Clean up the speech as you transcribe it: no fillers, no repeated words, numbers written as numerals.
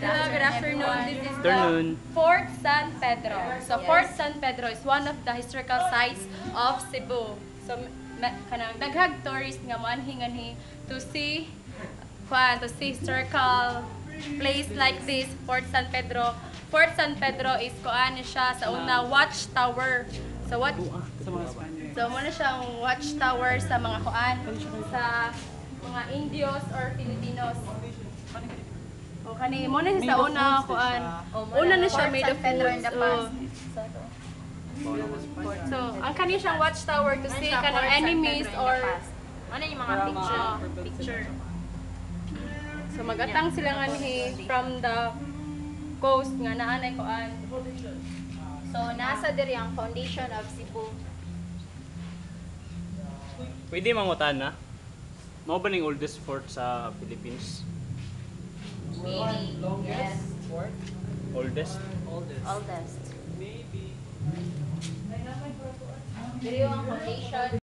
Good afternoon. This is Afternoon. the Fort San Pedro. So Fort San Pedro is one of the historical sites of Cebu. So kanang daghang tourist nga moanhi to see historical place like this, Fort San Pedro. Fort San Pedro is kuan siya sa una watchtower. So muna siyang watchtower sa mga kuan sa mga Indios or Filipinos. O kani mo na siya sa una kuan. Una na siya made of wood. So, ang kani siyang watchtower to see kanang enemies or ano yung mga picture. So magatang sila nganhi from the coast nga naanay kuan. So nasa diri ang foundation of Cebu. Pwede mangutan na? Mao ba ning oldest fort sa Philippines? Maybe. Yes. Oldest? Oldest. Diri ang foundation.